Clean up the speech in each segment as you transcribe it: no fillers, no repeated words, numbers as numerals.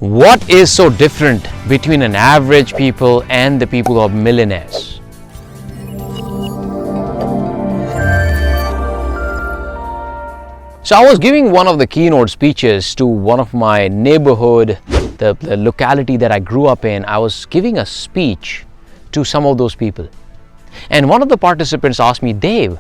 What is so different between an average people and the people who are millionaires? So I was giving one of the keynote speeches to one of my neighborhood, the locality that I grew up in. I was giving a speech to some of those people. And one of the participants asked me, Dave,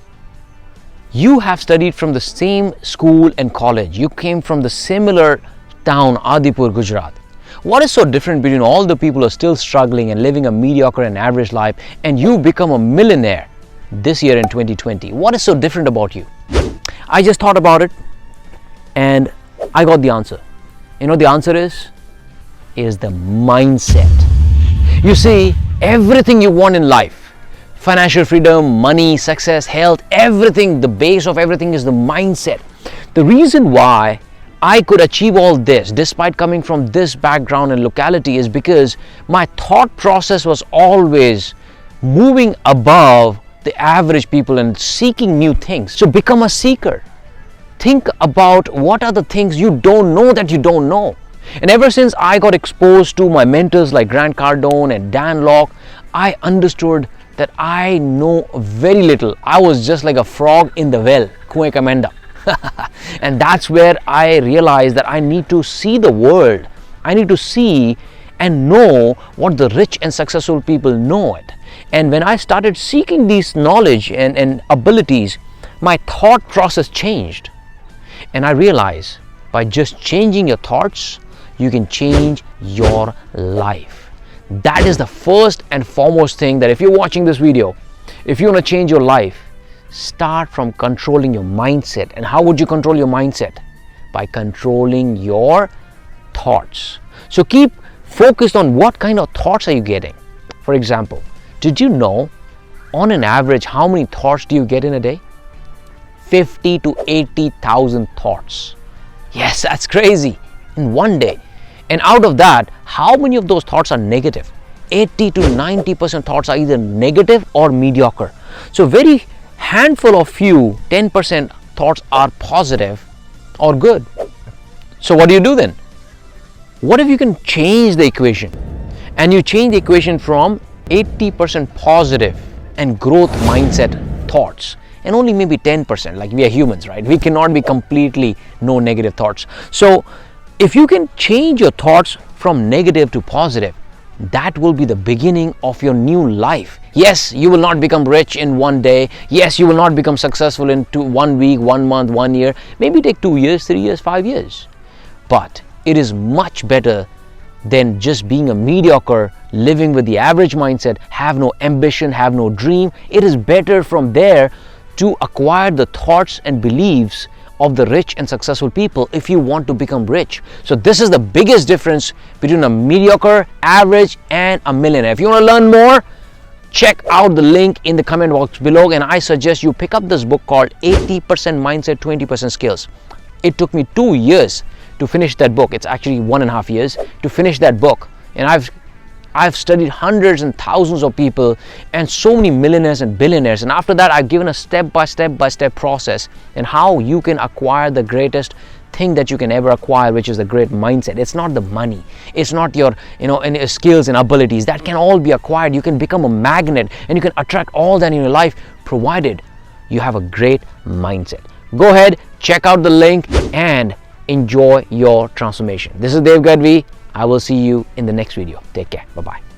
you have studied from the same school and college. You came from the similar town, Adipur, Gujarat. What is so different between all the people who are still struggling and living a mediocre and average life and you become a millionaire this year in 2020? What is so different about you? I just thought about it and I got the answer. You know the answer is the mindset. You see, everything you want in life, financial freedom, money, success, health, everything, the base of everything is the mindset. The reason why I could achieve all this despite coming from this background and locality is because my thought process was always moving above the average people and seeking new things. So become a seeker. Think about what are the things you don't know that you don't know. And ever since I got exposed to my mentors like Grant Cardone and Dan Locke, I understood that I know very little. I was just like a frog in the well, Kuein ka menda. And that's where I realized that I need to see the world. I need to see and know what the rich and successful people know it. And when I started seeking these knowledge and abilities, my thought process changed. And I realized by just changing your thoughts, you can change your life. That is the first and foremost thing, that if you're watching this video, if you want to change your life, start from controlling your mindset. And how would you control your mindset? By controlling your thoughts. So keep focused on what kind of thoughts are you getting. For example, did you know on an average how many thoughts do you get in a day? 50 to 80,000 thoughts. Yes, that's crazy, in one day. And out of that, how many of those thoughts are negative? 80 to 90% thoughts are either negative or mediocre. So very handful of few, 10% thoughts are positive or good. So what do you do then? What if you can change the equation and you change the equation from 80% positive and growth mindset thoughts and only maybe 10%, like we are humans, right? We cannot be completely no negative thoughts. So if you can change your thoughts from negative to positive, that will be the beginning of your new life. Yes, you will not become rich in one day. Yes, you will not become successful in 1 week, 1 month, 1 year. Maybe take 2 years, 3 years, 5 years. But it is much better than just being a mediocre, living with the average mindset, have no ambition, have no dream. It is better from there to acquire the thoughts and beliefs of the rich and successful people if you want to become rich. So this is the biggest difference between a mediocre, average, and a millionaire. If you want to learn more, check out the link in the comment box below, and I suggest you pick up this book called 80% Mindset, 20% Skills. It took me 2 years to finish that book. It's actually 1.5 years to finish that book. And I've studied hundreds and thousands of people and so many millionaires and billionaires. And after that, I've given a step-by-step process and how you can acquire the greatest thing that you can ever acquire, which is the great mindset. It's not the money. It's not your, any skills and abilities. That can all be acquired. You can become a magnet and you can attract all that in your life, provided you have a great mindset. Go ahead, check out the link and enjoy your transformation. This is Dave Gadhvi. I will see you in the next video. Take care. Bye-bye.